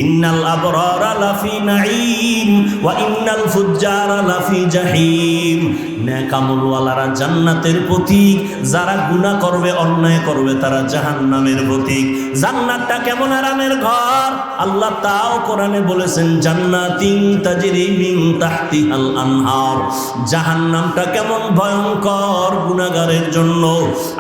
ইন্নাল আবরারা লাফি নাঈম ওয়া ইন্নাল ফুজ্জারা লাফি জাহিম। নেক আমলওয়ালারা জান্নাতের পথিক, যারা গুনাহ করবে, অন্যায় করবে, তারা জাহান্নামের পথিক। জান্নাতটা কেমন আরামের ঘর, আল্লাহ তাও কোরআনে বলেছেন, জান্নাতিন তাজরি মিন তাহতিহাল আনহার। জাহান্নামটা কেমন ভয়ঙ্কর গুনাহগারের জন্য,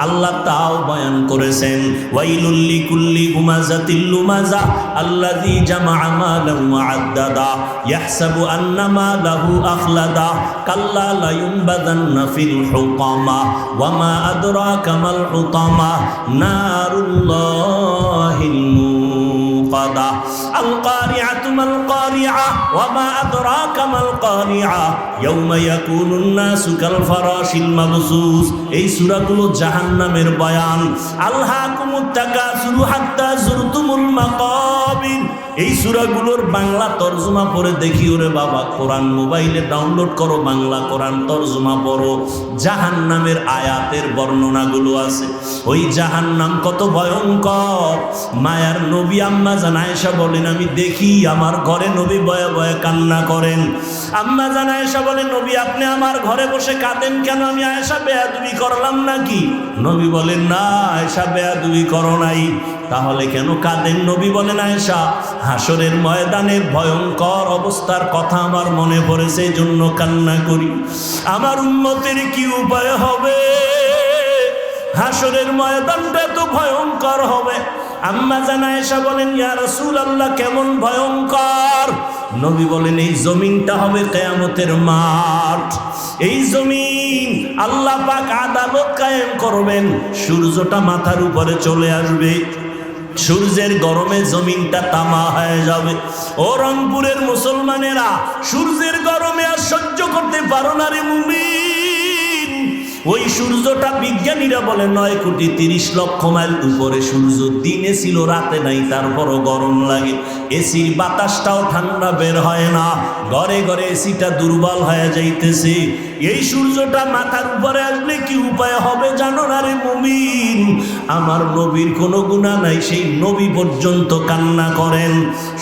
আল্লাহ তাও বয়ান করেছেন। ওয়াইলুল লিকুল্লি হুমাযাতিল লুমাযা আল্লাযী জামাআ মালান ওয়া আদ্দাদা ইয়াহসাবু আন্না মালাহু আখলাদা কাল্লা লা ইউনবাযান্না ফিল হুতামা ওয়া মা আদরাকা মাল হুতামা নারুল্লাহিল মুকাদা আল কারিআতু মাল কারিআ ওয়া মা আদরাকা মাল কারিআ ইয়াউমা ইয়াকুনুন নাসু কাল ফারাশিল মাবসুস। এই সূরাগুলো জাহান্নামের বয়ান। আলহাকুমুত তাকাসুরু হাত্তা যুরতুমুল মাকাবির। এই সূরাগুলোর বাংলা তরজমা পড়ে দেখি, ওরে বাবা, কোরআন মোবাইলে ডাউনলোড করো, বাংলা কোরআন তরজমা পড়ো, জাহান্নামের আয়াতের বর্ণনাগুলো আছে। ওই জাহান্নাম কত ভয়ঙ্কর। মায়ার নবী আম্মা জান আয়েশা বলেন, আমি দেখি আমার ঘরে নবী বয়ে বয়ে কান্না করেন। আম্মা জান আয়েশা বলেন, নবী আপনি আমার ঘরে বসে কাঁদেন কেন? আমি আয়েশা বেয়াদবি করলাম নাকি? নবী বলেন, না আয়েশা বেয়াদবি করো নাই। তাহলে কেন কাঁদেন? নবী বলেন, আয়েশা হাসরের ময়দানে ভয়ঙ্কর অবস্থার কথা আমার মনে পড়েছে, এই জন্য কান্না করি। আমার উম্মতের কি উপায় হবে? হাসরের ময়দানটা তো ভয়ঙ্কর হবে। আম্মা জান আয়েশা বলেন, ইয়া রাসূলুল্লাহ কেমন ভয়ঙ্কর? নবী বলেন, এই জমিনটা হবে কিয়ামতের মাঠ। এই জমিন আল্লাহ পাক আদালত কায়েম করবেন, সূর্যটা মাথার উপরে চলে আসবে, সূর্যের গরমে জমিনটা তামা হয়ে যাবে। ও রংপুরের মুসলমানেরা, সূর্যের গরমে আর সহ্য করতে পারো না রে মুমিন। ওই সূর্যটা বিজ্ঞানীরা বলে 9,30,00,000 মাইল উপরে সূর্য, দিনে ছিল রাতে নাই, তারপরও গরম লাগে। এসির বাতাসটাও ঠান্ডা বের হয় না, ঘরে ঘরে এসিটা দুর্বল হয়ে যাইতেছে। এই সূর্যটা মাথার উপরে আসলে কি উপায় হবে জানো না রে মুমিন? আমার নবীর কোনো গুনাহ নাই, সেই নবী পর্যন্ত কান্না করেন।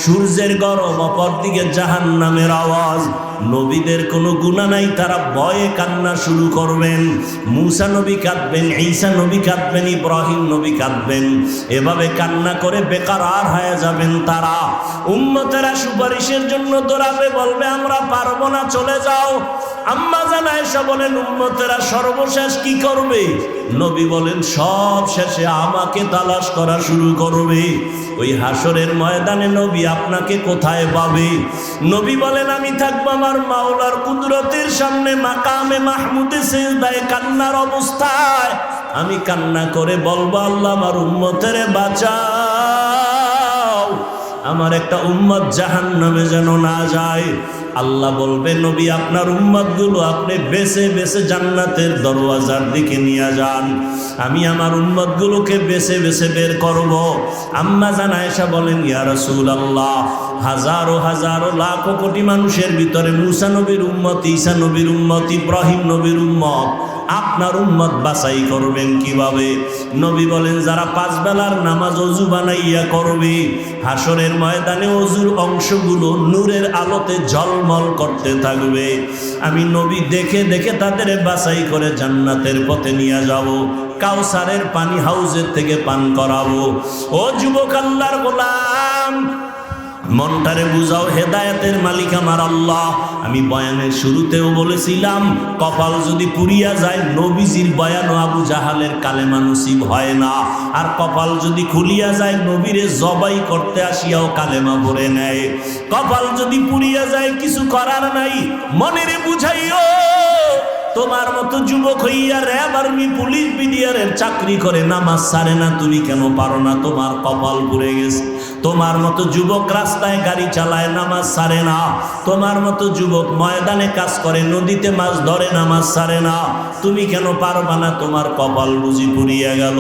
সূর্যের গরম, অপরদিকে জাহান্নামের আওয়াজ। নবীদের কোনো গুনাহ নাই, তারা ভয়ে কান্না শুরু করবেন। মূসা নবী কাঁদবেন, ঈসা নবী কাঁদবেন, ইব্রাহিম নবী কাঁদবেন। এভাবে কান্না করে বেকারার হয়ে যাবেন তারা। উম্মতেরা সুপারিশের জন্য দৌড়াবে, বলবে আমরা পারবো না, চলে যাও। আম্মা জান আয়েশা বলেন, উম্মতেরা সর্বশেষ কি করবে? নবী বলেন, সব শেষে আমাকে তালাশ করা শুরু করবে। ওই হাসরের ময়দানে নবী আপনাকে কোথায় পাবে? নবী বলেন, আমি থাকবো আমার মাওলার কুদরতের সামনে মাকামে মাহমুদে সিজদায় কান্নার অবস্থায়। আমি কান্না করে বলবো, আল্লাহ আমার উম্মতেরে বাঁচাও, আমার একটা উম্মত জাহান্নামে যেন না যায়। আল্লাহ বলবে, নবী আপনার উম্মতগুলো আপনি বেছে বেছে জান্নাতের দরওয়াজার দিকে নিয়ে যান, আমি আমার উম্মতগুলোকে বেছে বেছে বের করব। আম্মা জান আয়েশা বলেন, ইয়া রাসূলুল্লাহ, হাজারো হাজারো লাখো কোটি মানুষের ভিতরে মূসা নবীর উম্মত, ঈসা নবীর উম্মত, ইব্রাহিম নবীর উম্মত, আপনার উম্মত বাছাই করবেন কিভাবে? নবী বলেন, যারা 5 বেলার নামাজ ওযু বানাইয়া করবে, হাসরের ময়দানে ওযুর অংশগুলো নূরের আলোতে ঝলমল করতে থাকবে। আমি নবী দেখে দেখে তাদের বাছাই করে জান্নাতের পথে নিয়ে যাব, কাউসারের পানি হাউজের থেকে পান করাবো। ও যুবক আল্লাহর গোলাম, মনটারে বুঝাও, হেদায়েতের মালিক আমার আল্লাহ। আমি বয়ানের শুরুতেও বলেছিলাম, কপাল যদি পুড়িয়া যায়, নবীজির বয়ান ও আবু জাহালের কালেমা নসিব হয় না। আর কপাল যদি খুলিয়া যায়, নবীরে জবাই করতে আসিয়াও কালেমা ভরে নেয়। কপাল যদি পুড়িয়া যায়, কিছু করার নাই, মনেরে বুঝাইও। তোমার মতো যুবক হইয়া র্যাব, আর্মি, পুলিশ, বিডিআরের চাকরি করে নামাজ ছাড়ে না, তুমি কেন পারো না? তোমার কপাল পুড়ে গেছে। তোমার মতো যুবক রাস্তায় গাড়ি চালায়, নামাজ ছাড়ে না। তোমার মতো যুবক ময়দানে কাজ করে, নদীতে মাছ ধরে, নামাজ ছাড়ে না। তুমি কেন পারবা না? তোমার কপাল বুঝি পুড়িয়ে গেল।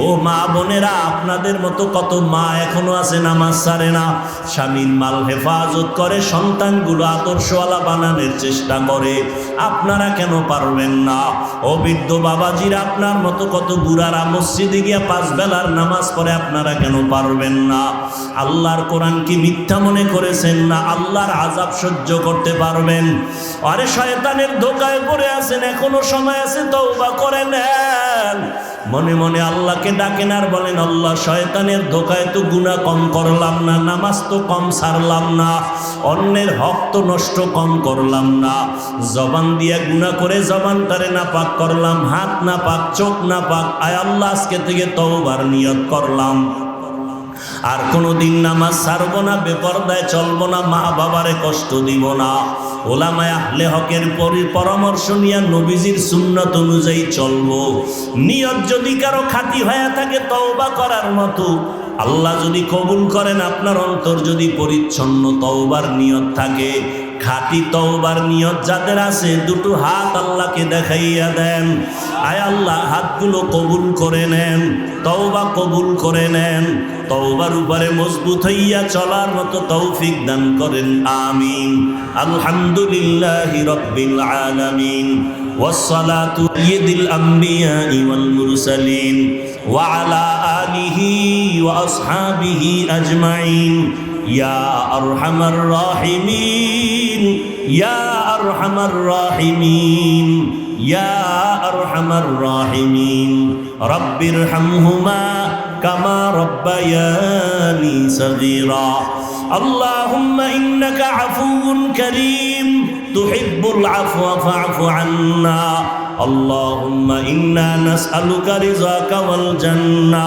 ও মা বোনেরা, আপনাদের মতো কত মা এখনো আছে নামাজ ছাড়ে না, স্বামীর মাল হেফাজত করে, সন্তানগুলো আদর্শওয়ালা বানানোর চেষ্টা করে। আপনারা কেন পারবেন না? ও বৃদ্ধ বাবাজিরা, আপনার মতো কত বুড়ারা মসজিদে গিয়া 5 বেলার নামাজ পড়ে, আপনারা কেন পারবেন না? আল্লাহর কোরআন কি মিথ্যা মনে করেছেন না আল্লাহর আযাব সহ্য করতে পারবেন? আরে শয়তানের ধোঁকায় পড়ে আছেন, এখনো সময় আছে, তওবা করে নেন। মনে মনে আল্লাহকে ডাকেন আর বলেন, আল্লাহ শয়তানের ধোঁকায় তো গুনাহ কম করলাম না, নামাজ তো কম ছাড়লাম না, অন্যের হক তো নষ্ট কম করলাম না, জবান দিয়ে গুনাহ করে জবানটারে নাপাক করলাম, হাত নাপাক, চোখ নাপাক, আয় আল্লাহ আজকে থেকে তওবার নিয়ত করলাম, আর কোনোদিন নামাজ ছাড়বো না, বেপরদায় চলবো না, মা বাবারে কষ্ট দিব না, ওলামায়ে আহলে হকের পরামর্শ নিয়ে নবীজির সুন্নাত অনুযায়ী চলবো। নিয়ত যদি কারো খাঁটি হয়ে থাকে তওবা করার মতো, আল্লাহ যদি কবুল করেন, আপনার অন্তর যদি পরিচ্ছন্ন তওবার নিয়ত থাকে, খাঁটি তওবার নিয়ত যাদের আছে, দুটো হাত আল্লাহকে দেখাইয়া দেন, আয় আল্লাহ হাতগুলো কবুল করে নেন, তওবা কবুল করে নেন, তওবার উপরে মজবুত হইয়া চলার মতো তৌফিক দান করেন, আমিন। আলহামদুলিল্লাহি রাব্বিল আলামিন, ওয়াসসালাতু সাইয়্যিদিল আমবিয়াই ওয়াল মুরসালিন ওয়া আলা আলিহি ওয়া আসহাবিহি আজমাইন। ইয়া আরহামার রাহিমিন, ইয়া আরহামার রাহিমিন, ইয়া আরহামার রাহিমিন। রব্বিরহামহুমা কামা রব্বায়ানি সগীরা। اللهم إنك عفو كريم تحب العفو فاعف عنا. اللهم إنا نسألك رضاك والجنة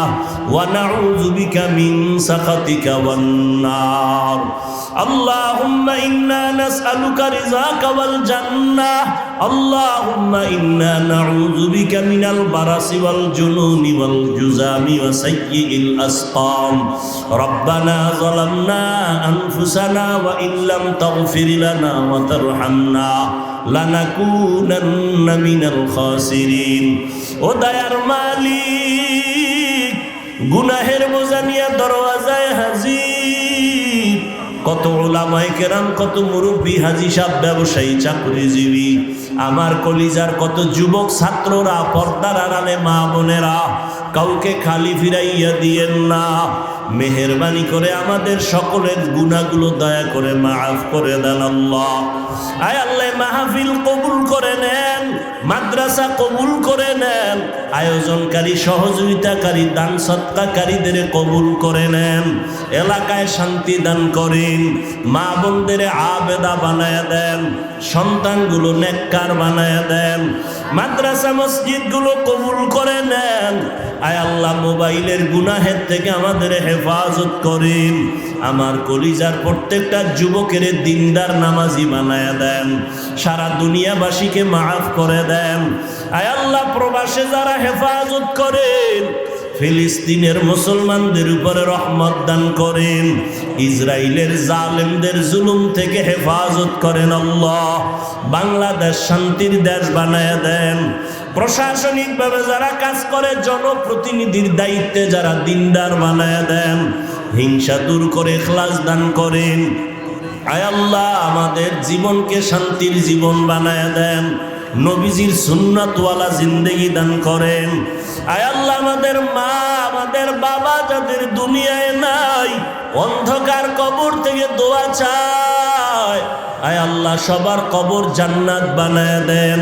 ونعوذ بك من سخطك والنار. اللهم إنا نسألك رضاك والجنة. اللهم إنا نعوذ بك من البرص والجنون والجذام وسيء الأسقام. ربنا ظلمنا أنفسنا وإن لم تغفر لنا وترحمنا لنكونن من الخاسرين. ও দয়ার মালিক, গুনাহের বোঝা নিয়ে দরওয়াজায় হাজির কত উলামায়ে কেরাম, কত মুরব্বী, হাজী সাহেব, ব্যবসায়ী, চাকরিজীবী, আমার কলিজার কত যুবক ছাত্ররা, পর্দার আড়ালে মা বোনেরা, কাউকে খালি ফিরাইয়া দিয়েন না। মেহেরবানি করে আমাদের সকলের গুনাহগুলো দয়া করে মাফ করে দেন আল্লাহ। আয় আল্লাহ মাহফিল কবুল করে নেন, মাদ্রাসা কবুল করে নেন, আয়োজনকারী, সহযোগিতাকারী, দান সৎকারীদের কবুল করে নেন, এলাকায় শান্তি দান করেন, মা বোনদের আবেদা বানায় দেন, সন্তানগুলো নেককার বানায় দেন, মাদ্রাসা মসজিদগুলো কবুল করে নেন। আয় আল্লাহ মোবাইলের গুনাহের থেকে আমাদের হেফাজত করেন, আমার কলিজার প্রত্যেকটা যুবকের দিনদার নামাজি বানায় দেন, সারা দুনিয়াবাসীকে মাফ করে দেন। আয় আল্লাহ প্রবাসে যারা হেফাজত করেন, ফিলিস্তিনের মুসলমানদের উপরে রহমত দান করেন, ইসরায়েলের জালেমদের জুলুম থেকে হেফাজত করেন আল্লাহ। বাংলাদেশ শান্তির দেশ বানায় দেন। প্রশাসনিকভাবে যারা কাজ করে, জনপ্রতিনিধির দায়িত্বে যারা দিনদার বানায় দেন, হিংসা দূর করে ইখলাস দান করেন। আয় আল্লাহ আমাদের জীবনকে শান্তির জীবন বানায় দেন, নবীজির সুন্নাতওয়ালা জিন্দেগি দান করেন। আয় আল্লাহ আমাদের মা, আমাদের বাবা যাদের দুনিয়ায় নাই, অন্ধকার কবর থেকে দোয়া চায়, আয় আল্লাহ সবার কবর জান্নাত বানায় দেন,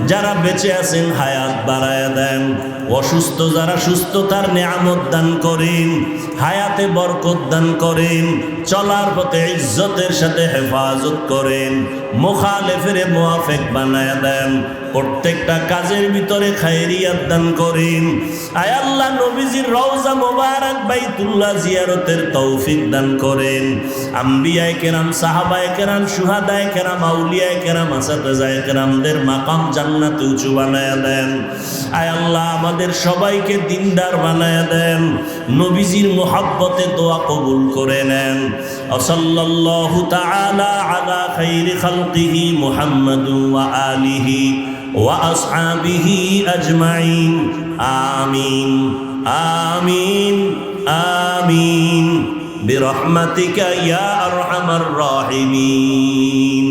যারা বেঁচে আছেন হায়াত বাড়ায় দেন, অসুস্থ যারা সুস্থতার নেয়ামত দান করেন, হায়াতে বরকত দান করেন, চলার পথে ইজ্জতের সাথে হেফাজত করেন, মুখালেফের মুআফিক বানায় দেন, প্রত্যেকটা কাজের ভিতরে খায়রিয়াত দান করেন। আয় আল্লাহ নবীজির রওজা মোবারক বাইতুল্লাহ জিয়ারতের তৌফিক দান করেন। আম্বিয়ায়ে কেরাম, সাহাবায়ে কেরাম, শুহাদায়ে কেরাম, আউলিয়ায়ে কেরাম, আসাতিজায়ে কেরামদের মাকাম জান্নাতে উঁচু বানায় দেন। আয় আল্লাহ আমাদের সবাইকে দিনদার বানায় দেন, নবীজির মুহাব্বতে দোয়া কবুল করে নেন। সাল্লাল্লাহু তাআলা আলা খাইরি খালকিহি মুহাম্মাদুন ওয়া আলিহি ওয়া আসহাবিহি আজমাইন। আমিন আমিন আমিন বিরহমাতিকা ইয়া আরহামার রাহিমিন।